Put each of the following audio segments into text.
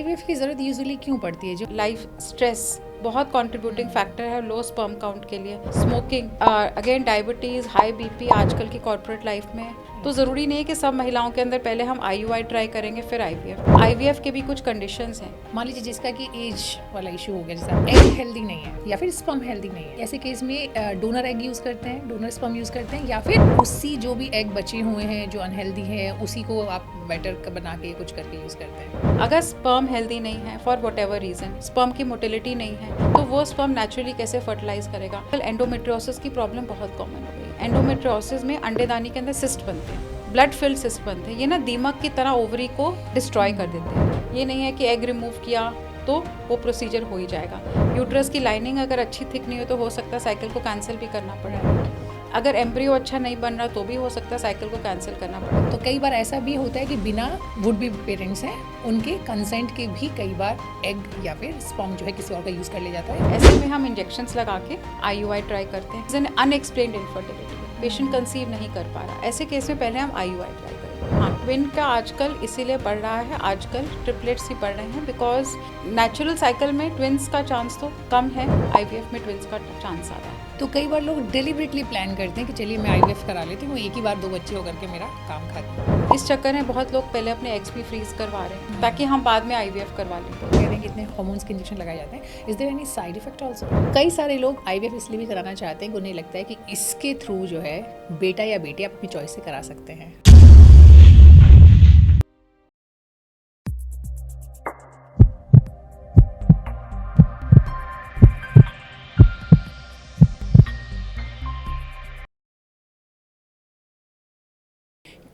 IVF की ज़रूरत usually क्यों पड़ती है? जो लाइफ स्ट्रेस बहुत कंट्रीब्यूटिंग फैक्टर है लो स्पर्म काउंट के लिए। Smoking, again diabetes, high BP आजकल की कॉर्पोरेट लाइफ में। तो ज़रूरी नहीं है कि सब महिलाओं के अंदर पहले हम आईयूआई ट्राई करेंगे फिर आईवीएफ। आईवीएफ के भी कुछ कंडीशंस हैं। मान लीजिए जिसका कि एज वाला इशू हो गया, जैसे एग हेल्दी नहीं है या फिर स्पर्म हेल्दी नहीं है, ऐसे केस में डोनर एग यूज़ करते हैं, डोनर स्पर्म यूज़ करते हैं, या फिर उसी जो भी एग बचे हुए हैं जो अनहेल्दी है उसी को आप बेटर बना के कुछ करके यूज़ करते हैं। अगर स्पर्म हेल्दी नहीं है for whatever reason, sperm की मोटिलिटी नहीं है, तो वो स्पर्म नेचुरली कैसे फर्टिलाइज करेगा। एंडोमेट्रियोसिस की प्रॉब्लम बहुत कॉमन हो गई। एंडोमेट्रियोसिस में अंडेदानी के अंदर सिस्ट बनते हैं, ब्लड फिल्ड सिस्ट बनते हैं। ये ना दीमक की तरह ओवरी को डिस्ट्रॉय कर देते हैं। ये नहीं है कि एग रिमूव किया तो वो प्रोसीजर हो ही जाएगा। यूट्रस की लाइनिंग अगर अच्छी थिक नहीं हो तो हो सकता है साइकिल को कैंसिल भी करना पड़े। अगर एम्ब्रियो अच्छा नहीं बन रहा तो भी हो सकता है साइकिल को कैंसिल करना पड़े। तो कई बार ऐसा भी होता है कि बिना वुड बी पेरेंट्स हैं उनके कंसेंट के भी कई बार एग या फिर स्पर्म जो है किसी और का यूज़ कर लिया जाता है। ऐसे में हम इंजेक्शंस लगा के आईयूआई ट्राई करते हैं। अनएक्सप्लेन्ड इनफर्टिलिटी, पेशेंट कंसीव नहीं कर पा रहा, ऐसे केस में पहले हम आईयूआई ट्राई करेंगे। हाँ, ट्विन का आजकल इसीलिए बढ़ रहा है, आजकल ट्रिपलेट्स ही बढ़ रहे हैं बिकॉज नेचुरल साइकिल में ट्विंस का चांस तो कम है, आईवीएफ में ट्विंस का चांस ज़्यादा है। तो कई बार लोग डेलिबरेटली प्लान करते हैं कि चलिए मैं आईवीएफ करा लेती हूँ, एक ही बार 2 बच्चे होकर के मेरा काम खत्म। इस चक्कर में बहुत लोग पहले अपने एग्स भी फ्रीज करवा रहे हैं ताकि हम बाद में आईवीएफ करवा लें। कह रहे हैं कि इतने हार्मोन्स के इंजेक्शन लगाए जाते हैं, is there any side effect also? कई सारे लोग आईवीएफ इसलिए भी कराना चाहते हैं कि उन्हें लगता है कि इसके थ्रू जो है बेटा या बेटी आप अपनी चॉइस से करा सकते हैं।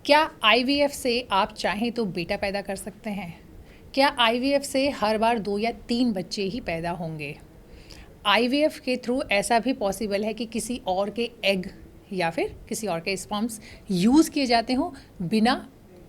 क्या आईवीएफ से आप चाहें तो बेटा पैदा कर सकते हैं? क्या आईवीएफ से हर बार 2 या 3 बच्चे ही पैदा होंगे? आईवीएफ के थ्रू ऐसा भी पॉसिबल है कि किसी और के एग या फिर किसी और के स्पर्म्स यूज़ किए जाते हों बिना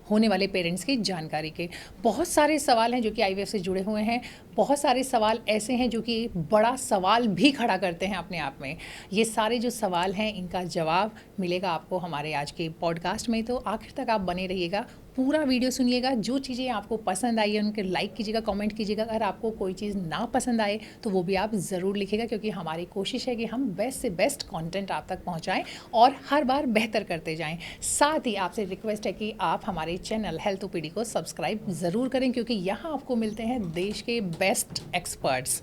होने वाले पेरेंट्स की जानकारी के? बहुत सारे सवाल हैं जो कि आईवीएफ से जुड़े हुए हैं। बहुत सारे सवाल ऐसे हैं जो कि बड़ा सवाल भी खड़ा करते हैं अपने आप में। ये सारे जो सवाल हैं इनका जवाब मिलेगा आपको हमारे आज के पॉडकास्ट में, तो आखिर तक आप बने रहिएगा, पूरा वीडियो सुनिएगा। जो चीज़ें आपको पसंद आई है उनके लाइक कीजिएगा, कमेंट कीजिएगा। अगर आपको कोई चीज़ ना पसंद आए तो वो भी आप ज़रूर लिखिएगा, क्योंकि हमारी कोशिश है कि हम बेस्ट से बेस्ट कंटेंट आप तक पहुंचाएं और हर बार बेहतर करते जाएं। साथ ही आपसे रिक्वेस्ट है कि आप हमारे चैनल हेल्थ ओपीडी को सब्सक्राइब ज़रूर करें, क्योंकि यहाँ आपको मिलते हैं देश के बेस्ट एक्सपर्ट्स।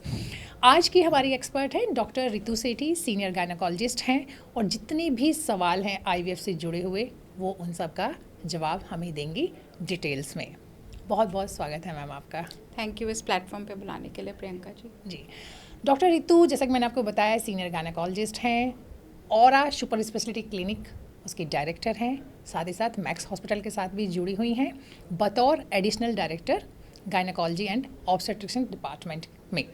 आज की हमारी एक्सपर्ट है डॉक्टर रितु सेठी, सीनियर गायनेकोलॉजिस्ट हैं, और जितने भी सवाल हैं आईवीएफ से जुड़े हुए वो उन सब का जवाब हमें देंगी डिटेल्स में। बहुत बहुत स्वागत है मैम आपका। थैंक यू इस प्लेटफॉर्म पे बुलाने के लिए प्रियंका जी। जी, डॉक्टर रितु, जैसा कि मैंने आपको बताया, सीनियर गायनेकोलॉजिस्ट हैं, ऑरा सुपर स्पेशलिटी क्लिनिक उसकी डायरेक्टर हैं, साथ ही साथ मैक्स हॉस्पिटल के साथ भी जुड़ी हुई हैं बतौर additional director gynaecology and obstetrics department में।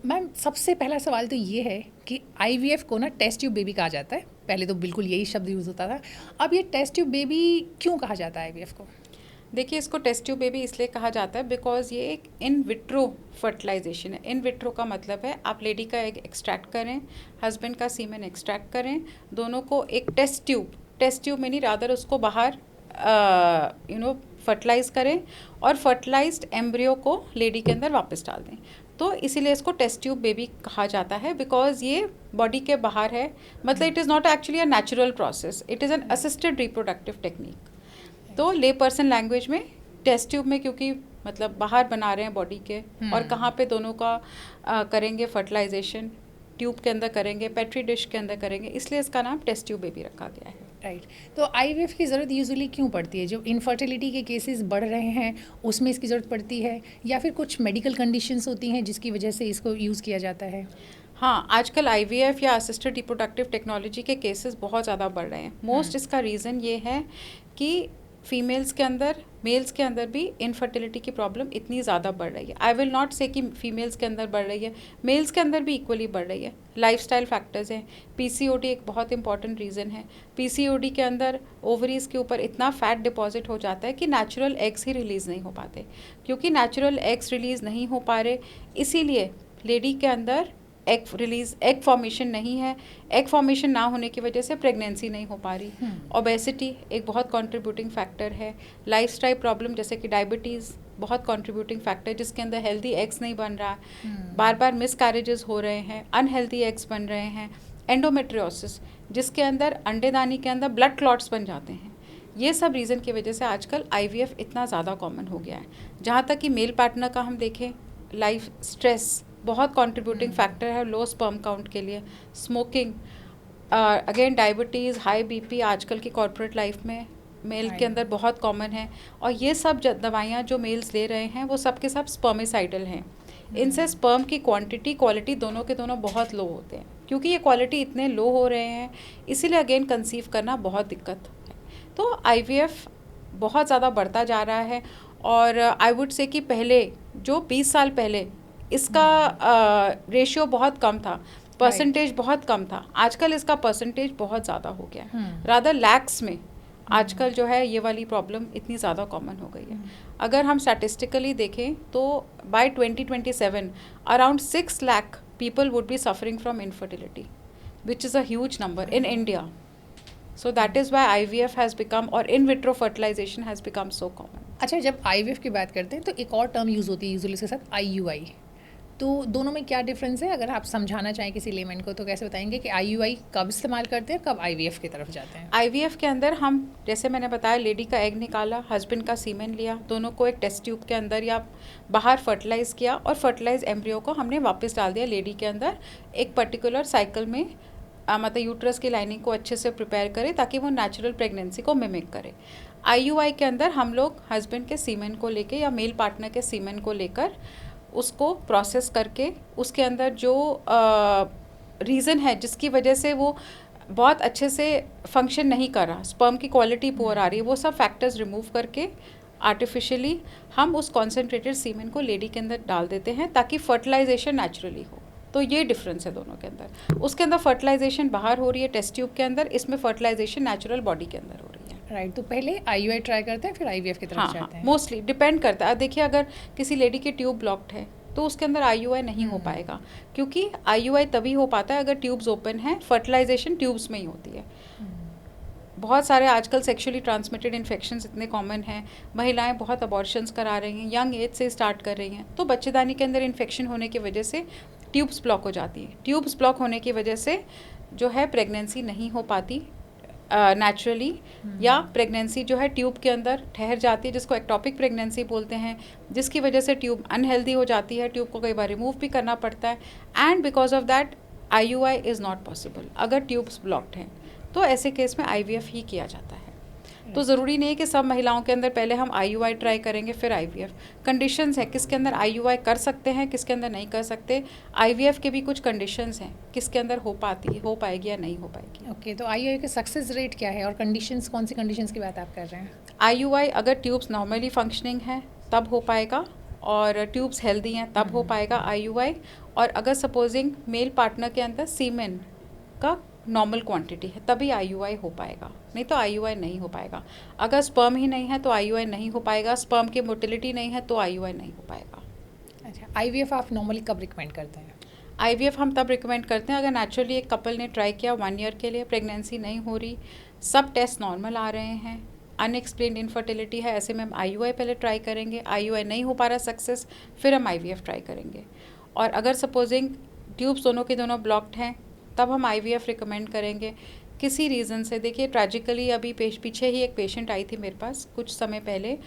मैम, सबसे पहला सवाल तो ये है कि आईवीएफ को ना टेस्ट ट्यूब बेबी कहा जाता है। पहले तो बिल्कुल यही शब्द यूज़ होता था, अब ये टेस्ट ट्यूब बेबी क्यों कहा जाता है आईवीएफ को? देखिए, इसको टेस्ट ट्यूब बेबी इसलिए कहा जाता है बिकॉज ये एक इन विट्रो फर्टिलाइजेशन है। इन विट्रो का मतलब है आप लेडी का एग एक्सट्रैक्ट करें, हस्बैंड का सीमेन एक्सट्रैक्ट करें, दोनों को एक टेस्ट ट्यूब में नहीं, रादर उसको बाहर फर्टिलाइज करें और फर्टिलाइज्ड एम्ब्रियो को लेडी के अंदर वापस डाल दें। तो इसीलिए इसको टेस्ट ट्यूब बेबी कहा जाता है बिकॉज ये बॉडी के बाहर है। मतलब it is not actually a natural process, it is an assisted reproductive technique. तो ले पर्सन लैंग्वेज में टेस्ट ट्यूब में, क्योंकि मतलब बाहर बना रहे हैं बॉडी के, और कहाँ पे दोनों का करेंगे फर्टिलाइजेशन, ट्यूब के अंदर करेंगे, पेट्री डिश के अंदर करेंगे, इसलिए इसका नाम टेस्ट ट्यूब बेबी रखा गया है। राइट। तो आईवीएफ की ज़रूरत यूजुअली क्यों पड़ती है? जो इनफर्टिलिटी के केसेस बढ़ रहे हैं उसमें इसकी ज़रूरत पड़ती है, या फिर कुछ मेडिकल कंडीशंस होती हैं जिसकी वजह से इसको यूज़ किया जाता है? हाँ, आजकल आईवीएफ या असिस्टेड रिप्रोडक्टिव टेक्नोलॉजी के केसेस बहुत ज़्यादा बढ़ रहे हैं। मोस्ट इसका रीज़न ये है कि फीमेल्स के अंदर, मेल्स के अंदर भी इनफर्टिलिटी की प्रॉब्लम इतनी ज़्यादा बढ़ रही है। आई विल नॉट से कि फीमेल्स के अंदर बढ़ रही है, मेल्स के अंदर भी इक्वली बढ़ रही है। लाइफस्टाइल फैक्टर्स हैं, पीसीओडी एक बहुत इंपॉर्टेंट रीज़न है। पीसीओडी के अंदर ओवरीज़ के ऊपर इतना फैट डिपॉजिट हो जाता है कि नेचुरल एग्स ही रिलीज़ नहीं हो पाते। क्योंकि नेचुरल एग्स रिलीज़ नहीं हो पा रहे, इसीलिए लेडी के अंदर एग फॉर्मेशन नहीं है। एग फॉर्मेशन ना होने की वजह से प्रेगनेंसी नहीं हो पा रही। ओबेसिटी एक बहुत कंट्रीब्यूटिंग फैक्टर है। लाइफस्टाइल प्रॉब्लम जैसे कि डायबिटीज़, बहुत कंट्रीब्यूटिंग फैक्टर, जिसके अंदर हेल्दी एग्स नहीं बन रहा है, बार बार मिसकैरेजेस हो रहे हैं, अनहेल्दी एग्स बन रहे हैं, एंडोमेट्रियोसिस जिसके अंदर अंडेदानी के अंदर ब्लड क्लॉट्स बन जाते हैं, ये सब रीज़न की वजह से आजकल IVF इतना ज़्यादा कॉमन हो गया है। जहाँ तक कि मेल पार्टनर का हम देखें, लाइफ स्ट्रेस बहुत कंट्रीब्यूटिंग फैक्टर है लो स्पर्म काउंट के लिए, smoking, again diabetes, high BP आजकल की कॉर्पोरेट लाइफ में मेल के अंदर बहुत कॉमन है। और ये सब दवाइयाँ जो मेल्स ले रहे हैं वो सब के सब स्पर्मिसाइडल हैं। इनसे स्पर्म की क्वांटिटी क्वालिटी दोनों के दोनों बहुत लो होते हैं। क्योंकि ये क्वालिटी इतने लो हो रहे हैं इसीलिए अगेन कंसीव करना बहुत दिक्कत है। तो IVF बहुत ज़्यादा बढ़ता जा रहा है। और आई वुड से कि पहले जो 20 साल पहले इसका रेशियो बहुत कम था, परसेंटेज बहुत कम था, आजकल इसका परसेंटेज बहुत ज़्यादा हो गया है। रादर लैक्स में आजकल जो है ये वाली प्रॉब्लम इतनी ज़्यादा कॉमन हो गई है। अगर हम स्टैटिस्टिकली देखें तो by 2027 around 6 lakh people would be suffering from infertility, which is a huge number in India. So that is why IVF has become, or in vitro fertilization has become so common. अच्छा, जब IVF की बात करते हैं तो एक और term use होती है यूजुअली इसके साथ, IUI। तो दोनों में क्या डिफरेंस है? अगर आप समझाना चाहें किसी लेमैन को तो कैसे बताएंगे कि IUI कब इस्तेमाल करते हैं, कब IVF की तरफ जाते हैं? IVF के अंदर हम, जैसे मैंने बताया, लेडी का एग निकाला, हस्बैंड का सीमेन लिया, दोनों को एक टेस्ट ट्यूब के अंदर या बाहर फर्टिलाइज़ किया और फर्टिलाइज एम्ब्रियो को हमने वापस डाल दिया लेडी के अंदर एक पर्टिकुलर साइकिल में, मतलब यूट्रस की लाइनिंग को अच्छे से प्रिपेयर करे ताकि वो नेचुरल प्रेगनेंसी को मिमिक करे। IUI के अंदर हम लोग हस्बैंड के सीमेन को लेके या मेल पार्टनर के सीमेन को लेकर उसको प्रोसेस करके उसके अंदर जो रीज़न है जिसकी वजह से वो बहुत अच्छे से फंक्शन नहीं कर रहा, स्पर्म की क्वालिटी पुअर आ रही है, वो सब फैक्टर्स रिमूव करके आर्टिफिशियली हम उस कॉन्सेंट्रेटेड सीमेन को लेडी के अंदर डाल देते हैं ताकि फर्टिलाइजेशन नेचुरली हो। तो ये डिफरेंस है दोनों के अंदर। उसके अंदर फर्टिलाइजेशन बाहर हो रही है टेस्ट ट्यूब के अंदर, इसमें फर्टिलाइजेशन नेचुरल बॉडी के अंदर हो रही है। राइट, तो पहले IUI ट्राई करते हैं फिर IVF की तरफ जाते हैं? मोस्टली डिपेंड करता है। देखिए, अगर किसी लेडी की ट्यूब ब्लॉक्ड है तो उसके अंदर IUI नहीं हो पाएगा, क्योंकि IUI तभी हो पाता है अगर ट्यूब्स ओपन है, फर्टिलाइजेशन ट्यूब्स में ही होती है। बहुत सारे आजकल सेक्सुअली ट्रांसमिटेड इन्फेक्शंस इतने कॉमन हैं, महिलाएं बहुत अबॉर्शंस करा रही हैं, यंग एज से स्टार्ट कर रही हैं, तो बच्चेदानी के अंदर इन्फेक्शन होने की वजह से ट्यूब्स ब्लॉक हो जाती हैं। ट्यूब्स ब्लॉक होने की वजह से जो है प्रेगनेंसी नहीं हो पाती नेचुरली, या प्रेगनेंसी जो है ट्यूब के अंदर ठहर जाती है, जिसको एक्टोपिक प्रेगनेंसी बोलते हैं, जिसकी वजह से ट्यूब अनहेल्दी हो जाती है, ट्यूब को कई बार रिमूव भी करना पड़ता है, and because of that IUI is not possible. अगर ट्यूब्स ब्लॉक्ड हैं तो ऐसे केस में IVF ही किया जाता है। तो ज़रूरी नहीं है कि सब महिलाओं के अंदर पहले हम IUI ट्राई करेंगे फिर IVF। कंडीशंस है, किसके अंदर IUI कर सकते हैं, किसके अंदर नहीं कर सकते। IVF के भी कुछ कंडीशंस हैं, किसके अंदर हो पाएगी या नहीं हो पाएगी। ओके, तो IUI के सक्सेस रेट क्या है और कंडीशंस, कौन सी कंडीशंस की बात आप कर रहे हैं? IUI अगर ट्यूब्स नॉर्मली फंक्शनिंग है तब हो पाएगा, और ट्यूब्स हेल्दी हैं तब हो पाएगा IUI। और अगर सपोजिंग मेल पार्टनर के अंदर सीमेन का नॉर्मल क्वांटिटी है तभी IUI हो पाएगा, नहीं तो IUI नहीं हो पाएगा। अगर स्पर्म ही नहीं है तो IUI नहीं हो पाएगा, स्पर्म की मोटिलिटी नहीं है तो IUI नहीं हो पाएगा। अच्छा, IVF आप नॉर्मली कब रिकमेंड करते हैं? IVF हम तब रिकमेंड करते हैं अगर नेचुरली एक कपल ने ट्राई किया 1 ईयर के लिए, प्रेगनेंसी नहीं हो रही, सब टेस्ट नॉर्मल आ रहे हैं, अनएक्सप्लेन्ड इनफर्टिलिटी है, ऐसे में हम IUI पहले ट्राई करेंगे, IUI नहीं हो पा रहा सक्सेस, फिर हम IVF ट्राई करेंगे। और अगर सपोजिंग ट्यूब्स दोनों के दोनों ब्लॉक्ड हैं तब हम IVF रिकमेंड करेंगे। किसी रीज़न से, देखिए ट्रेजिकली अभी पीछे ही एक पेशेंट आई थी मेरे पास कुछ समय पहले,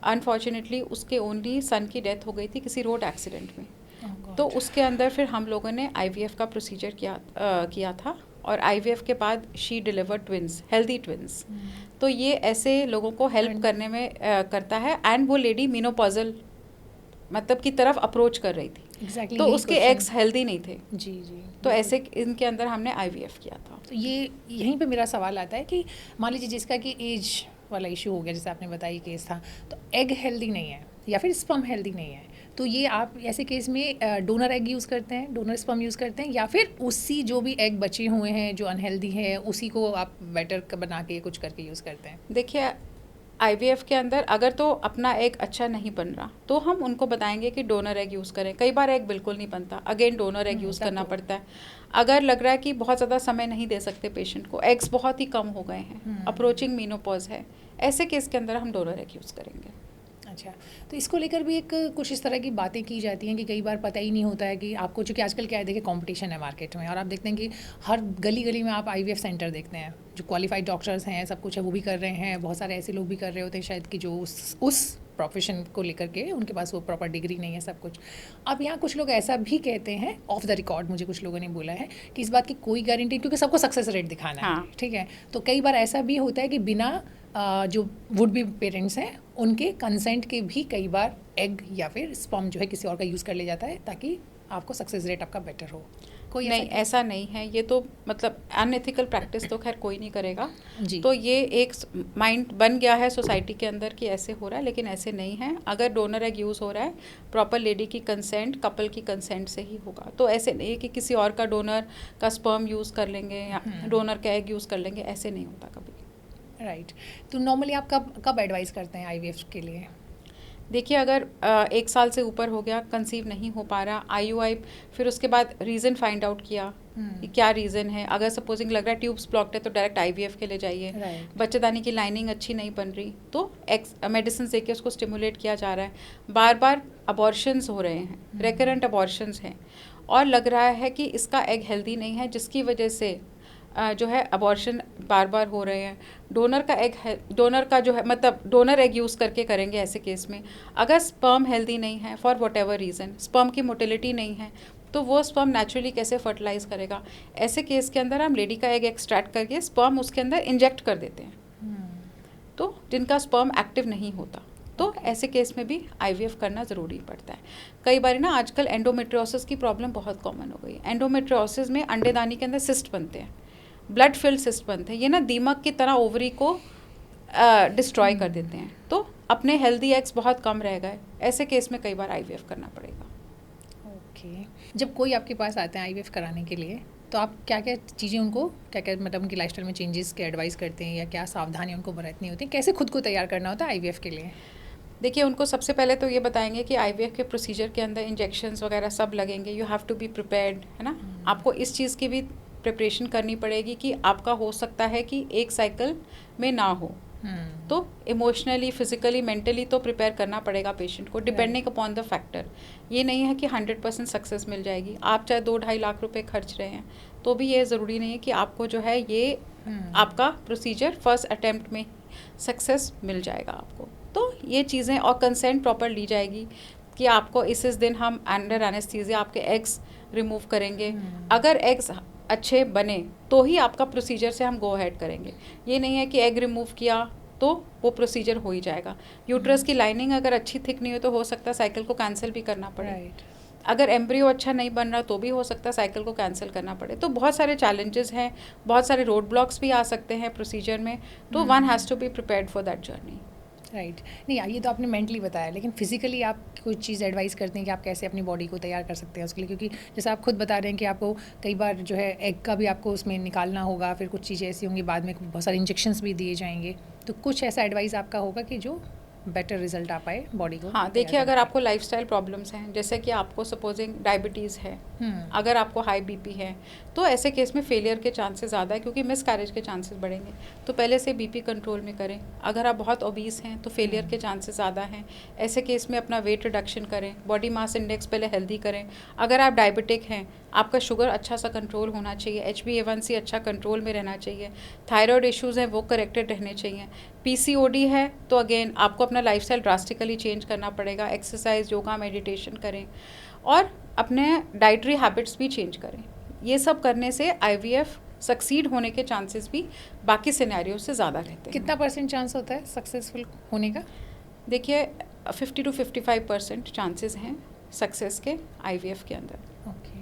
अनफॉर्चुनेटली उसके ओनली सन की डेथ हो गई थी किसी रोड एक्सीडेंट में। तो उसके अंदर फिर हम लोगों ने IVF का प्रोसीजर किया था, और IVF के बाद she deliver twins, healthy twins. तो ये ऐसे लोगों को हेल्प करने में करता है, एंड वो लेडी मीनोपॉजल मतलब की तरफ अप्रोच कर रही थी। Exactly, तो उसके एग्स हेल्दी नहीं थे। जी जी। तो ऐसे इनके अंदर हमने IVF किया था। तो ये यहीं पे मेरा सवाल आता है कि मान लीजिए जिसका कि एज वाला इशू हो गया, जैसे आपने बताया केस था, तो एग हेल्दी नहीं है या फिर स्पर्म हेल्दी नहीं है, तो ये आप ऐसे केस में डोनर एग यूज़ करते हैं, डोनर स्पर्म यूज़ करते हैं, या फिर उसी जो भी एग बचे हुए हैं जो अनहेल्दी है उसी को आप बेटर बना के कुछ करके यूज़ करते हैं? देखिए, IVF के अंदर अगर तो अपना एग अच्छा नहीं बन रहा तो हम उनको बताएंगे कि डोनर एग यूज़ करें। कई बार एग बिल्कुल नहीं बनता, अगेन डोनर एग यूज़ करना पड़ता है। अगर लग रहा है कि बहुत ज़्यादा समय नहीं दे सकते पेशेंट को, एग्स बहुत ही कम हो गए हैं, अप्रोचिंग मीनोपॉज है, ऐसे केस के अंदर हम डोनर एग यूज़ करेंगे। अच्छा, तो इसको लेकर भी एक कुछ इस तरह की बातें की जाती हैं कि कई बार पता ही नहीं होता है कि आपको, चूँकि आजकल क्या है, देखिए कॉम्पिटिशन है मार्केट में, और आप देखते हैं कि हर गली गली में आप आईवीएफ सेंटर देखते हैं, जो क्वालिफाइड डॉक्टर्स हैं, सब कुछ है, वो भी कर रहे हैं, बहुत सारे ऐसे लोग भी कर रहे होते हैं शायद कि जो उस प्रोफेशन को लेकर के उनके पास वो प्रॉपर डिग्री नहीं है, सब कुछ। अब यहाँ कुछ लोग ऐसा भी कहते हैं, ऑफ द रिकॉर्ड मुझे कुछ लोगों ने बोला है कि इस बात की कोई गारंटी, क्योंकि सबको सक्सेस रेट दिखाना है, ठीक है, तो कई बार ऐसा भी होता है कि बिना जो वुड बी पेरेंट्स हैं उनके कंसेंट के भी कई बार एग या फिर स्पर्म जो है किसी और का यूज़ कर लिया जाता है ताकि आपको सक्सेस रेट आपका बेटर हो। कोई नहीं, ऐसा नहीं है, ये तो मतलब अनएथिकल प्रैक्टिस तो खैर कोई नहीं करेगा जी। तो ये एक माइंड बन गया है सोसाइटी के अंदर कि ऐसे हो रहा है, लेकिन ऐसे नहीं है। अगर डोनर एग यूज़ हो रहा है, प्रॉपर लेडी की कंसेंट, कपल की कंसेंट से ही होगा। तो ऐसे नहीं है कि किसी और का डोनर का स्पर्म यूज़ कर लेंगे या डोनर का एग यूज़ कर लेंगे, ऐसे नहीं होता कभी। राइट। तो नॉर्मली आप कब एडवाइस करते हैं आईवीएफ के लिए? देखिए, अगर 1 साल से ऊपर हो गया, कंसीव नहीं हो पा रहा, IUI, फिर उसके बाद रीज़न फाइंड आउट किया कि क्या रीज़न है। अगर सपोजिंग लग रहा है ट्यूब्स ब्लॉक्ड है तो डायरेक्ट IVF के लिए जाइए। बच्चेदानी की लाइनिंग अच्छी नहीं बन रही तो मेडिसिन दे के उसको स्टिमुलेट किया जा रहा है। बार बार अबॉर्शंस हो रहे हैं, रेकरेंट अबॉर्शंस हैं, और लग रहा है कि इसका एग हेल्दी नहीं है, जिसकी वजह से जो है अबॉर्शन बार बार हो रहे हैं। डोनर का एग है, डोनर का जो है मतलब डोनर एग यूज़ करके करेंगे ऐसे केस में। अगर स्पर्म हेल्दी नहीं है for what ever reason, sperm की मोटिलिटी नहीं है, तो वो स्पर्म नेचुरली कैसे फर्टिलाइज करेगा। ऐसे केस के अंदर हम लेडी का एग एक्सट्रैक्ट करके स्पर्म उसके अंदर इंजेक्ट कर देते हैं, तो जिनका स्पर्म एक्टिव नहीं होता, तो ऐसे केस में भी IVF करना ज़रूरी पड़ता है। कई बार ना आजकल एंडोमेट्रियोसिस की प्रॉब्लम बहुत कॉमन हो गई है। एंडोमेट्रियोसिस में अंडेदानी के अंदर सिस्ट बनते हैं, ब्लड फिल्ड सिस्ट बनते हैं, ये ना दीमक की तरह ओवरी को डिस्ट्रॉय कर देते हैं, तो अपने हेल्दी एग्स बहुत कम रह गए। ऐसे केस में कई बार IVF करना पड़ेगा। ओके। जब कोई आपके पास आते हैं IVF कराने के लिए, तो आप क्या क्या चीज़ें उनको, क्या क्या मतलब उनकी लाइफस्टाइल में चेंजेस के एडवाइस करते हैं, या क्या सावधानियाँ उनको बरतनी होती हैं, कैसे खुद को तैयार करना होता है IVF के लिए? देखिए, उनको सबसे पहले तो ये बताएंगे कि IVF के प्रोसीजर के अंदर इंजेक्शंस वगैरह सब लगेंगे, you have to be prepared, है ना। आपको इस चीज़ की भी प्रिपरेशन करनी पड़ेगी कि आपका हो सकता है कि एक साइकिल में ना हो, तो इमोशनली, फिजिकली, मेंटली तो प्रिपेयर करना पड़ेगा पेशेंट को, डिपेंडिंग अपॉन द फैक्टर। ये नहीं है कि 100% सक्सेस मिल जाएगी। आप चाहे 2-2.5 लाख रुपए खर्च रहे हैं तो भी ये ज़रूरी नहीं है कि आपको जो है ये आपका प्रोसीजर फर्स्ट अटेम्प्ट में सक्सेस मिल जाएगा आपको। तो ये चीज़ें, और कंसेंट प्रॉपर ली जाएगी कि आपको इस दिन हम अंडर एनेस्थीसिया आपके एग्स रिमूव करेंगे। अगर एग्स अच्छे बने तो ही आपका प्रोसीजर से हम गो अहेड करेंगे। ये नहीं है कि एग रिमूव किया तो वो प्रोसीजर हो ही जाएगा। यूट्रस की लाइनिंग अगर अच्छी थिक नहीं हो तो हो सकता है साइकिल को कैंसिल भी करना पड़े। अगर एम्ब्रियो अच्छा नहीं बन रहा तो भी हो सकता है साइकिल को कैंसिल करना पड़े। तो बहुत सारे चैलेंजेस हैं, बहुत सारे रोड ब्लॉक्स भी आ सकते हैं प्रोसीजर में, तो one has to be prepared for that journey. Right. नहीं, ये तो आपने मेंटली बताया, लेकिन फिजिकली आप कोई चीज़ एडवाइस करते हैं कि आप कैसे अपनी बॉडी को तैयार कर सकते हैं उसके लिए? क्योंकि जैसे आप खुद बता रहे हैं कि आपको कई बार जो है एग का भी आपको उसमें निकालना होगा, फिर कुछ चीज़ें ऐसी होंगी, बाद में बहुत सारे इंजेक्शंस भी दिए जाएंगे, तो कुछ ऐसा एडवाइस आपका होगा कि जो बेटर रिजल्ट आ पाए बॉडी को? हाँ, देखिए, अगर आपको लाइफस्टाइल प्रॉब्लम्स हैं, जैसे कि आपको सपोजिंग डायबिटीज़ है, अगर आपको हाई BP है, तो ऐसे केस में फेलियर के चांसेस ज़्यादा है, क्योंकि मिस कैरेज के चांसेस बढ़ेंगे। तो पहले से BP कंट्रोल में करें। अगर आप बहुत ओबीस हैं तो फेलियर के चांसेस ज़्यादा हैं। ऐसे केस में अपना वेट रिडक्शन करें, बॉडी मास इंडेक्स पहले हेल्दी करें। अगर आप डायबिटिक हैं, आपका शुगर अच्छा सा कंट्रोल होना चाहिए, HbA1c अच्छा कंट्रोल में रहना चाहिए, थायराइड इश्यूज़ हैं वो करेक्टेड रहने चाहिए। PCOD है तो अगेन आपको अपना लाइफस्टाइल ड्रास्टिकली चेंज करना पड़ेगा। एक्सरसाइज, योगा, मेडिटेशन करें, और अपने डाइटरी हैबिट्स भी चेंज करें। ये सब करने से IVF सक्सीड होने के चांसेस भी बाकी सिनेरियो से ज़्यादा रहते हैं। कितना % चांस होता है सक्सेसफुल होने का? देखिए, 50 to 55% चांसेस हैं सक्सेस के IVF के अंदर। ओके।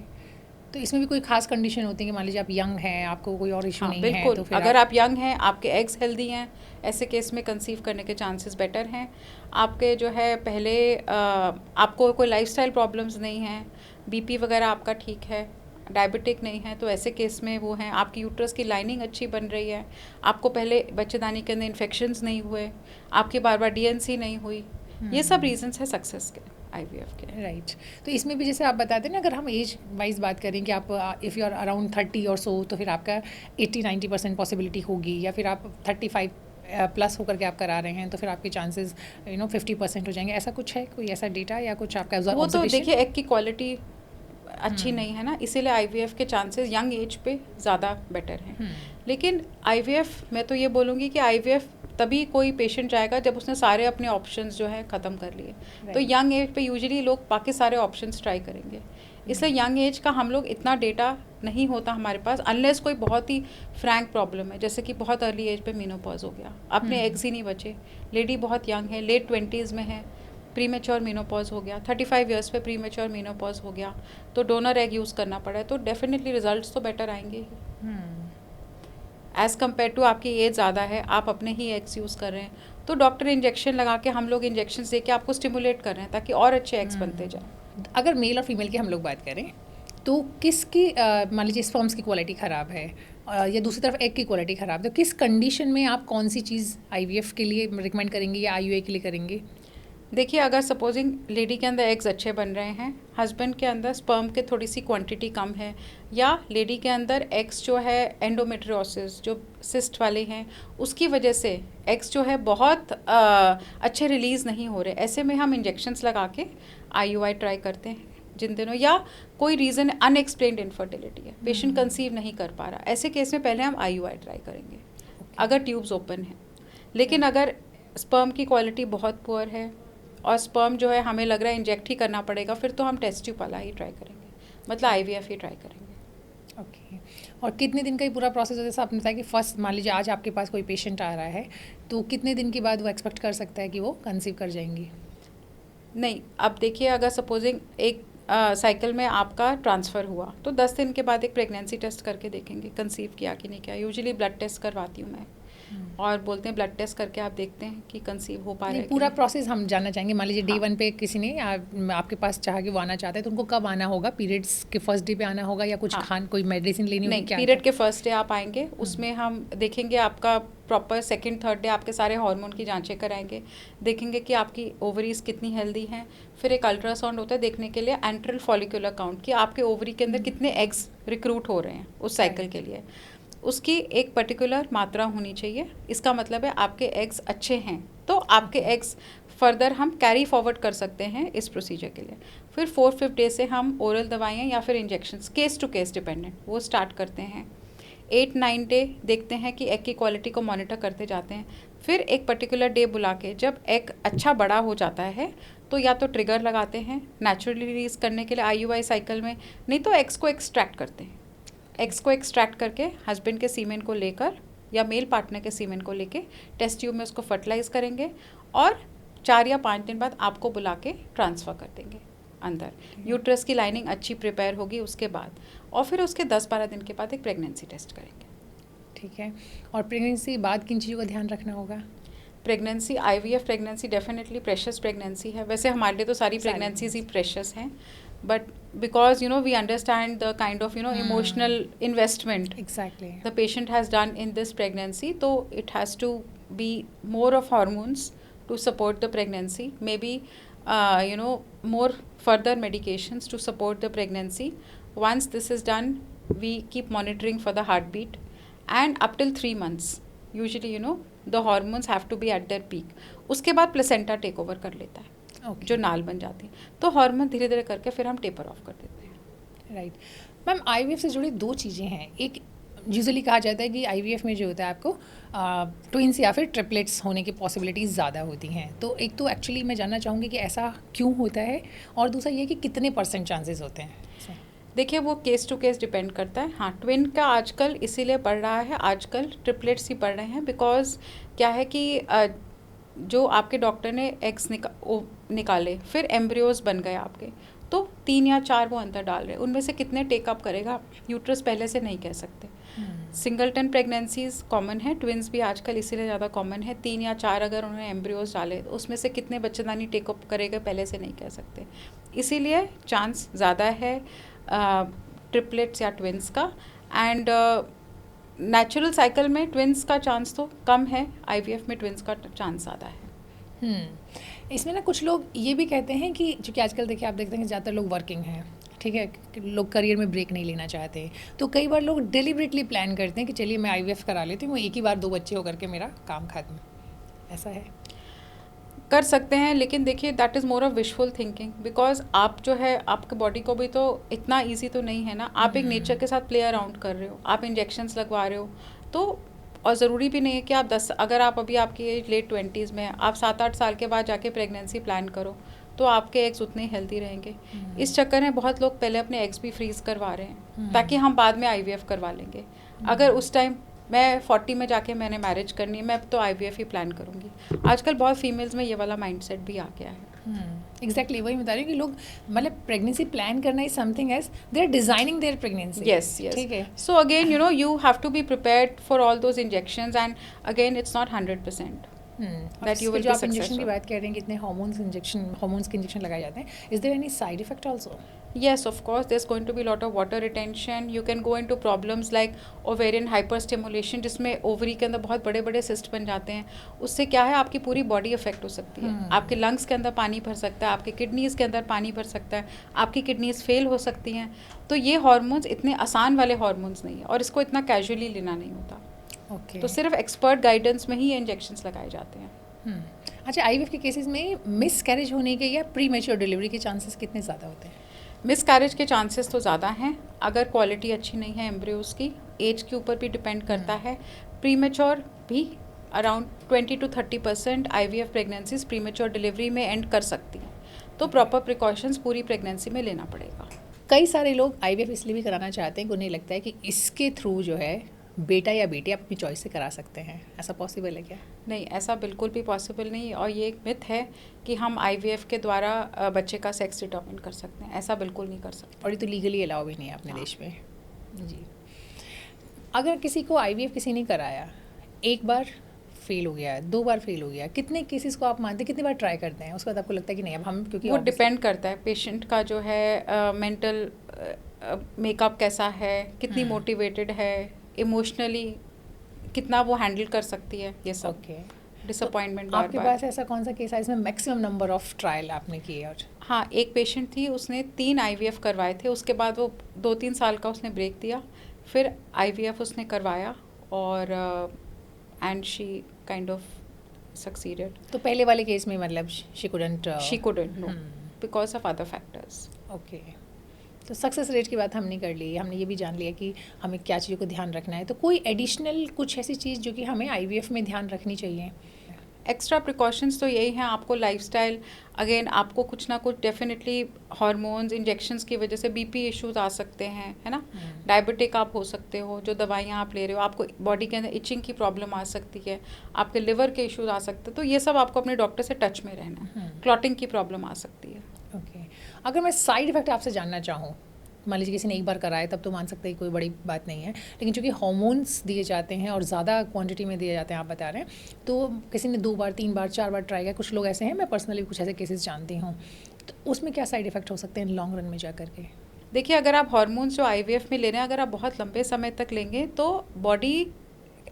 तो इसमें भी कोई खास कंडीशन होती है कि मान लीजिए आप यंग हैं, आपको कोई और इशू नहीं है, बिल्कुल, तो फिर अगर आप यंग हैं, आपके एग्स हेल्दी हैं, ऐसे केस में कंसीव करने के चांसेस बेटर हैं। आपके जो है पहले आपको कोई लाइफस्टाइल प्रॉब्लम्स नहीं हैं, BP वगैरह आपका ठीक है, डायबिटिक नहीं है, तो ऐसे केस में वो हैं। आपकी यूट्रस की लाइनिंग अच्छी बन रही है, आपको पहले बच्चेदानी के अंदर इन्फेक्शंस नहीं हुए, आपकी बार बार DNC नहीं हुई, ये सब रीजंस है सक्सेस के IVF के। राइट। तो इसमें भी जैसे आप बताते हैं ना, अगर हम एज वाइज बात करें कि आप इफ़ यू आर अराउंड 30 और सो, तो फिर आपका 80-90% पॉसिबिलिटी होगी, या फिर आप 35 प्लस होकर के आप करा रहे हैं तो फिर आपके चांसेस 50% हो जाएंगे, ऐसा कुछ है, कोई ऐसा डेटा या कुछ आपका वो तो ऑब्जर्वेशन? देखिए एग की क्वालिटी अच्छी नहीं है ना, इसीलिए आईवीएफ के चांसेस यंग एज पे ज़्यादा बेटर हैं। लेकिन आईवीएफ मैं तो ये बोलूँगी कि आईवीएफ तभी कोई पेशेंट जाएगा जब उसने सारे अपने ऑप्शंस जो है ख़त्म कर लिए। तो यंग एज पे यूजुअली लोग बाकी सारे ऑप्शंस ट्राई करेंगे, इसलिए यंग एज का हम लोग इतना डेटा नहीं होता हमारे पास, अनलेस कोई बहुत ही फ्रैंक प्रॉब्लम है, जैसे कि बहुत अर्ली एज पे मेनोपॉज हो गया, अपने एग्स ही नहीं बचे, लेडी बहुत यंग है, लेट 20s में है, प्रीमेच्योर मेनोपॉज हो गया, 35 इयर्स पे प्रीमेच्योर मेनोपॉज हो गया, तो डोनर एग यूज़ करना पड़ा है, तो डेफिनेटली रिजल्ट्स तो बेटर आएंगे ही एज़ कम्पेयर टू आपकी एज ज़्यादा है, आप अपने ही एग्स यूज़ कर रहे हैं, तो डॉक्टर इंजेक्शन लगा के, हम लोग इंजेक्शन दे के आपको स्टिमुलेट कर रहे हैं ताकि और अच्छे एग्स बनते जाएँ। अगर मेल और फीमेल की हम लोग बात करें तो किसकी मान लीजिए स्पर्म्स की क्वालिटी ख़राब है या दूसरी तरफ एग की क्वालिटी ख़राब है, तो किस कंडीशन में आप कौन सी चीज़ आईवीएफ के लिए रिकमेंड करेंगे या आईयूआई के लिए करेंगे? देखिए, अगर सपोजिंग लेडी के अंदर एग्स अच्छे बन रहे हैं, हस्बैंड के अंदर स्पर्म के थोड़ी सी क्वांटिटी कम है, या लेडी के अंदर एग्स जो है एंडोमेट्रियोसिस जो सिस्ट वाले हैं उसकी वजह से एग्स जो है बहुत अच्छे रिलीज़ नहीं हो रहे, ऐसे में हम इंजेक्शंस लगा के आईयूआई ट्राई करते हैं जिन दिनों, या कोई रीज़न अनएक्सप्लेन्ड इनफर्टिलिटी है, पेशेंट कंसीव नहीं कर पा रहा, ऐसे केस में पहले हम आईयूआई ट्राई करेंगे अगर ट्यूब्स ओपन है। लेकिन अगर स्पर्म की क्वालिटी बहुत पुअर है और स्पर्म जो है हमें लग रहा है इंजेक्ट ही करना पड़ेगा, फिर तो हम टेस्ट ट्यूब वाला ही ट्राई करेंगे, मतलब आईवीएफ ही ट्राई करेंगे। ओके और कितने दिन का ये पूरा प्रोसेस होता है? आपने बताया कि फर्स्ट मान लीजिए आज आपके पास कोई पेशेंट आ रहा है, तो कितने दिन के बाद वो एक्सपेक्ट कर सकता है कि वो कंसीव कर जाएंगी? नहीं, अब देखिए, अगर सपोजिंग एक साइकिल में आपका ट्रांसफ़र हुआ तो 10 दिन के बाद एक प्रेगनेंसी टेस्ट करके देखेंगे कंसीव किया कि नहीं किया। यूजुअली ब्लड टेस्ट करवाती हूँ मैं, और बोलते हैं ब्लड टेस्ट करके आप देखते हैं कि कंसीव हो पा रहा है। पूरा प्रोसेस हम जानना चाहेंगे। मान लीजिए डे 1 पे किसी ने आपके पास चाहा कि वो आना चाहता है, तो उनको कब आना होगा? पीरियड्स के फर्स्ट डे पे आना होगा या कुछ कोई मेडिसिन लेनी होगी? नहीं, पीरियड के फर्स्ट डे आप आएंगे, उसमें हम देखेंगे आपका प्रॉपर सेकंड थर्ड डे आपके सारे हार्मोन की जांचें कराएंगे, देखेंगे कि आपकी ओवरीज कितनी हेल्दी हैं। फिर एक अल्ट्रासाउंड होता है देखने के लिए एंट्रल फॉलिकुलर काउंट, कि आपके ओवरी के अंदर कितने एग्स रिक्रूट हो रहे हैं उस साइकिल के लिए, उसकी एक पर्टिकुलर मात्रा होनी चाहिए। इसका मतलब है आपके एग्स अच्छे हैं तो आपके एग्स फर्दर हम कैरी फॉरवर्ड कर सकते हैं इस प्रोसीजर के लिए। फिर 4-5 डे से हम ओरल दवाइयाँ या फिर injections case to case dependent वो स्टार्ट करते हैं। 8-9 डे देखते हैं कि एग की क्वालिटी को मॉनिटर करते जाते हैं। फिर एक पर्टिकुलर डे बुला के जब एग अच्छा बड़ा हो जाता है तो या तो ट्रिगर लगाते हैं नेचुरली रिलीज़ करने के लिए आईयूआई साइकिल में, नहीं तो एग्स को एक्सट्रैक्ट करते हैं। एग्स को एक्सट्रैक्ट करके हस्बैंड के सीमेन को लेकर या मेल पार्टनर के सीमेन को लेके टेस्ट ट्यूब में उसको फर्टिलाइज करेंगे और 4 या 5 दिन बाद आपको बुला के ट्रांसफ़र कर देंगे अंदर। यूट्रस की लाइनिंग अच्छी प्रिपेयर होगी उसके बाद, और फिर उसके 10-12 दिन के बाद एक प्रेगनेंसी टेस्ट करेंगे। ठीक है, और प्रेगनेंसी बाद किन चीज़ों का ध्यान रखना होगा? Pregnancy, IVF pregnancy definitely precious pregnancy है। वैसे हमारे लिए तो सारी प्रेगनेंसीज ही प्रेशियस हैं, but because we understand the kind of emotional investment exactly the patient has done in this pregnancy, so it has to be more of hormones to support the pregnancy, maybe more further medications to support the pregnancy. Once this is done, we keep monitoring for the heartbeat, and up till 3 months usually the hormones have to be at their peak. उसके बाद placenta take over कर लेता है, जो नाल बन जाती है, तो हार्मोन धीरे धीरे करके फिर हम टेपर ऑफ कर देते हैं। राइट मैम, आईवीएफ से जुड़ी 2 चीज़ें हैं। एक यूजुअली कहा जाता है कि आईवीएफ में जो होता है आपको ट्विंस या फिर ट्रिपलेट्स होने की पॉसिबिलिटीज़ ज़्यादा होती हैं, तो एक तो एक्चुअली मैं जानना चाहूँगी कि ऐसा क्यों होता है, और दूसरा ये कि कितने % चांसेस होते हैं? देखिए, वो केस टू केस डिपेंड करता है। हाँ, ट्विन का आजकल इसीलिए बढ़ रहा है, आजकल ट्रिपलेट्स ही बढ़ रहे हैं, बिकॉज क्या है कि जो आपके डॉक्टर ने एग्स निकाले, फिर एम्ब्रियोज बन गए आपके, तो 3 या 4 वो अंदर डाल रहे हैं, उनमें से कितने टेकअप करेगा यूट्रस पहले से नहीं कह सकते। सिंगलटन प्रेगनेंसीज कॉमन है, ट्विन्स भी आजकल इसीलिए ज़्यादा कॉमन है। 3 या 4 अगर उन्होंने एम्ब्रियोज डाले तो उसमें से कितने बच्चेदानी टेकअप करेगा पहले से नहीं कह सकते, इसीलिए चांस ज़्यादा है ट्रिपलेट्स या ट्विन्स का। एंड नेचुरल साइकिल में ट्विन्स का चांस तो कम है, आईवीएफ में ट्विन्स का चांस ज़्यादा है। इसमें ना कुछ लोग ये भी कहते हैं कि चूँकि आजकल देखिए आप देखते हैं कि ज़्यादातर लोग वर्किंग हैं, ठीक है, लोग करियर में ब्रेक नहीं लेना चाहते, तो कई बार लोग डिलिबरेटली प्लान करते हैं कि चलिए मैं आईवीएफ करा लेती हूँ, एक ही बार 2 बच्चे होकर के मेरा काम खत्म। ऐसा है? कर सकते हैं, लेकिन देखिए that is more of wishful thinking, because आप जो है आपके बॉडी को भी तो इतना ईजी तो नहीं है ना। आप एक नेचर के साथ प्ले अराउंड कर रहे हो, आप इंजेक्शंस लगवा रहे हो, तो और ज़रूरी भी नहीं है कि आप 10, अगर आप अभी आपकी एज लेट 20s में है, आप 7-8 साल के बाद जाके प्रेगनेंसी प्लान करो तो आपके एग्स उतने हेल्दी रहेंगे। इस चक्कर में बहुत लोग पहले अपने एग्स भी फ्रीज करवा रहे हैं ताकि हम बाद में आईवीएफ करवा लेंगे। अगर उस टाइम मैं 40 में जाके मैंने मैरिज करनी है, मैं तो आईवीएफ ही प्लान करूँगी। आजकल बहुत फीमेल्स में ये वाला माइंडसेट भी आ गया है। एग्जैक्टली वही बता रही हूँ कि लोग मतलब प्रेगनेंसी प्लान करना is something as they are designing their pregnancy. Yes yes, ठीक है। So again you know you have to be prepared for all those injections, and again it's not 100% that you will जो be आप injection की successful. बात कह रहे हैं कि इतने हार्मोन्स के इंजेक्शन लगाए जाते हैं, is there any side effect also? Yes, of course, there's going to be a lot of water retention. You can go into problems like ovarian hyperstimulation, जिसमें ओवरी के अंदर बहुत बड़े बड़े सिस्ट बन जाते हैं। उससे क्या है, आपकी पूरी बॉडी अफेक्ट हो सकती है। आपके लंग्स के अंदर पानी भर सकता है, आपके किडनीज़ के अंदर पानी भर सकता है, आपकी किडनीज़ फेल हो सकती हैं। तो ये हार्मोन्स इतने आसान वाले हार्मोन्स नहीं है, और इसको इतना कैजुअली लेना नहीं होता। ओके। तो सिर्फ एक्सपर्ट गाइडेंस में ही ये इंजेक्शंस लगाए जाते हैं। अच्छा, आईवीएफ के केसेस में मिस कैरेज होने के या प्री मैच्योर डिलीवरी के चांसेस कितने ज़्यादा होते हैं? मिस कैरेज के चांसेस तो ज़्यादा हैं अगर क्वालिटी अच्छी नहीं है एम्ब्रियोज़ की। एज के ऊपर भी डिपेंड करता है। प्रीमेच्योर भी around 20 to 30% IVF pregnancies premature delivery में एंड कर सकती हैं। तो प्रॉपर प्रिकॉशंस पूरी प्रेगनेंसी में लेना पड़ेगा। कई सारे लोग आईवीएफ इसलिए भी कराना चाहते हैं कि उन्हें लगता है कि इसके थ्रू जो है बेटा या बेटी आप अपनी चॉइस से करा सकते हैं। ऐसा पॉसिबल है क्या? नहीं, ऐसा बिल्कुल भी पॉसिबल नहीं, और ये एक मिथ है कि हम आईवीएफ के द्वारा बच्चे का सेक्स डिटरमिन कर सकते हैं। ऐसा बिल्कुल नहीं कर सकते, और ये तो लीगली अलाउ भी नहीं है अपने देश में। जी, अगर किसी को आईवीएफ किसी ने कराया, एक बार फेल हो गया, 2 बार फेल हो गया, कितने केसेस को आप मानते हैं, कितनी बार ट्राई करते हैं, उसके बाद आपको लगता है कि नहीं अब हम, क्योंकि वो डिपेंड करता है पेशेंट का जो है मेंटल मेकअप कैसा है, कितनी मोटिवेटेड है, इमोशनली कितना वो हैंडल कर सकती है, ये सब। ओके। डिसअपॉइंटमेंट तो आपके पास ऐसा कौन सा केस है इसमें मैक्सिमम नंबर ऑफ ट्रायल आपने किए? और हाँ, एक पेशेंट थी, उसने 3 आईवीएफ करवाए थे, उसके बाद वो 2-3 साल का उसने ब्रेक दिया, फिर आईवीएफ उसने करवाया, और and she kind of succeeded. तो पहले वाले केस में मतलब she couldn't know because of other factors. Okay. तो सक्सेस रेट की बात हमने कर ली, हमने ये भी जान लिया कि हमें क्या चीज़ों को ध्यान रखना है। तो कोई एडिशनल कुछ ऐसी चीज़ जो कि हमें आईवीएफ में ध्यान रखनी चाहिए? एक्स्ट्रा प्रिकॉशंस तो यही हैं, आपको लाइफस्टाइल, अगेन आपको कुछ ना कुछ डेफिनेटली हार्मोन्स इंजेक्शंस की वजह से बीपी इश्यूज आ सकते हैं, है ना। डायबिटिक आप हो सकते हो, जो दवाइयाँ आप ले रहे हो, आपको बॉडी के अंदर इचिंग की प्रॉब्लम आ सकती है, आपके लिवर के इश्यूज आ सकते हैं। तो ये सब आपको अपने डॉक्टर से टच में रहना है। क्लॉटिंग की प्रॉब्लम आ सकती है। ओके। अगर मैं साइड इफ़ेक्ट आपसे जानना चाहूँ, मान लीजिए किसी ने एक बार कराया तब तो मान सकते हैं कोई बड़ी बात नहीं है, लेकिन चूँकि हार्मोन्स दिए जाते हैं और ज़्यादा क्वांटिटी में दिए जाते हैं, आप बता रहे हैं, तो किसी ने 2 बार 3 बार 4 बार ट्राई किया, कुछ लोग ऐसे हैं, मैं पर्सनली कुछ ऐसे केसेस जानती हूँ, तो उसमें क्या साइड इफ़ेक्ट हो सकते हैं लॉन्ग रन में जा कर के? देखिए, अगर आप हार्मोन्स जो आईवीएफ में ले रहे हैं, अगर आप बहुत लंबे समय तक लेंगे तो बॉडी,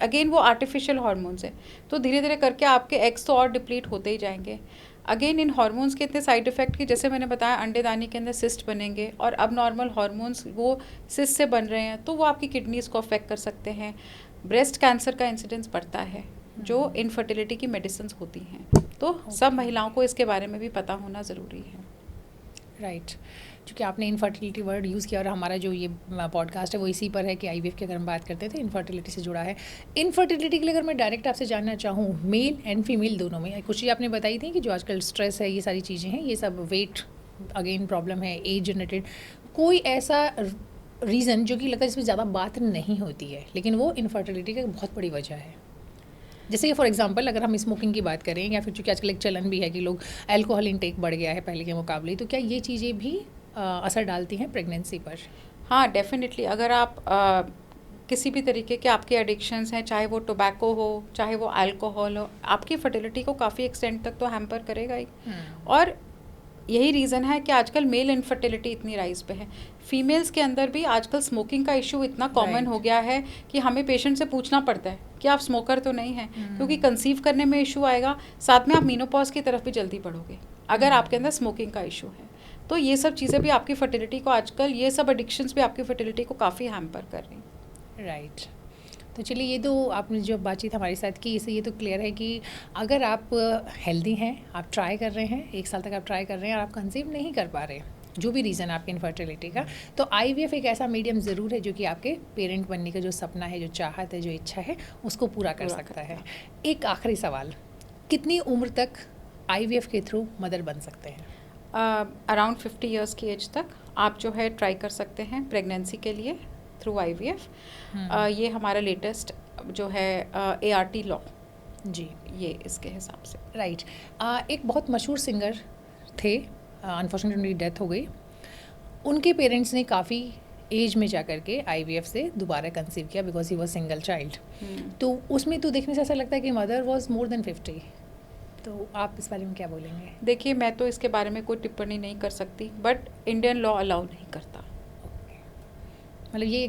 अगेन वो आर्टिफिशियल हार्मोन्स है, तो धीरे धीरे करके आपके एग्स तो और डिप्लीट होते ही जाएंगे। अगेन इन हार्मोन्स के इतने साइड इफ़ेक्ट की, जैसे मैंने बताया, अंडेदानी के अंदर सिस्ट बनेंगे, और अब नॉर्मल हार्मोन्स वो सिस्ट से बन रहे हैं, तो वो आपकी किडनीज़ को अफेक्ट कर सकते हैं। ब्रेस्ट कैंसर का इंसिडेंस बढ़ता है, जो इनफर्टिलिटी की मेडिसिन होती हैं। तो सब महिलाओं को इसके बारे में भी पता होना ज़रूरी है। राइट। क्योंकि आपने इनफर्टिलिटी वर्ड यूज़ किया, और हमारा जो ये पॉडकास्ट है वो इसी पर है कि आईवीएफ की अगर हम बात करते थे, इनफर्टिलिटी से जुड़ा है। इनफर्टिलिटी के लिए अगर मैं डायरेक्ट आपसे जानना चाहूँ, मेल एंड फीमेल दोनों में, कुछ ही आपने बताई थी कि जो आजकल स्ट्रेस है, ये सारी चीज़ें हैं, ये सब वेट अगेन प्रॉब्लम है, एज जनरेटेड, कोई ऐसा रीज़न जो कि लगता है जिसमें ज़्यादा बात नहीं होती है लेकिन वो इनफर्टिलिटी की बहुत बड़ी वजह है? जैसे कि फॉर एग्जांपल अगर हम स्मोकिंग की बात करें, या फिर चूँकि आजकल एक चलन भी है कि लोग अल्कोहल इंटेक बढ़ गया है पहले के मुकाबले, तो क्या ये चीज़ें भी असर डालती हैं प्रेगनेंसी पर? हाँ, डेफिनेटली। अगर आप किसी भी तरीके के आपके एडिक्शंस हैं, चाहे वो टोबैको हो, चाहे वो अल्कोहल हो, आपकी फर्टिलिटी को काफ़ी एक्सटेंट तक तो हैम्पर करेगा ही। और यही रीज़न है कि आजकल मेल इनफर्टिलिटी इतनी राइज पे है। फीमेल्स के अंदर भी आजकल स्मोकिंग का इशू इतना कॉमन हो गया है कि हमें पेशेंट से पूछना पड़ता है कि आप स्मोकर तो नहीं हैं, क्योंकि कंसीव करने में इशू आएगा, साथ में आप मीनोपॉज की तरफ भी जल्दी बढ़ोगे अगर आपके अंदर स्मोकिंग का इशू है। तो ये सब चीज़ें भी आपकी फर्टिलिटी को आजकल, ये सब एडिक्शंस भी आपकी फर्टिलिटी को काफ़ी हैम्पर कर रही हैं। राइट। तो चलिए, ये तो आपने जो बातचीत हमारे साथ की, इससे ये तो क्लियर है कि अगर आप हेल्दी हैं, आप ट्राई कर रहे हैं, 1 साल तक आप ट्राई कर रहे हैं और आप कंसीव नहीं कर पा रहे, जो भी रीज़न आपकी इनफर्टिलिटी का, तो आईवीएफ एक ऐसा मीडियम ज़रूर है जो कि आपके पेरेंट बनने का जो सपना है, जो चाहत है, जो इच्छा है, उसको पूरा कर सकता है। एक आखिरी सवाल, कितनी उम्र तक आईवीएफ के थ्रू मदर बन सकते हैं? अराउंड 50 इयर्स की एज तक आप जो है ट्राई कर सकते हैं प्रेगनेंसी के लिए थ्रू आईवीएफ। ये हमारा लेटेस्ट जो है ART लॉ, जी, ये इसके हिसाब से। राइट। एक बहुत मशहूर सिंगर थे, अनफॉर्चुनेटली डेथ हो गई। उनके पेरेंट्स ने काफ़ी एज में जा कर के आईवीएफ से दोबारा कंसीव किया because he was single child. तो उसमें तो देखने से ऐसा लगता है कि मदर वॉज मोर देन 50। तो आप इस बारे में क्या बोलेंगे? देखिए, मैं तो इसके बारे में कोई टिप्पणी नहीं कर सकती, बट इंडियन लॉ अलाउ नहीं करता। मतलब ये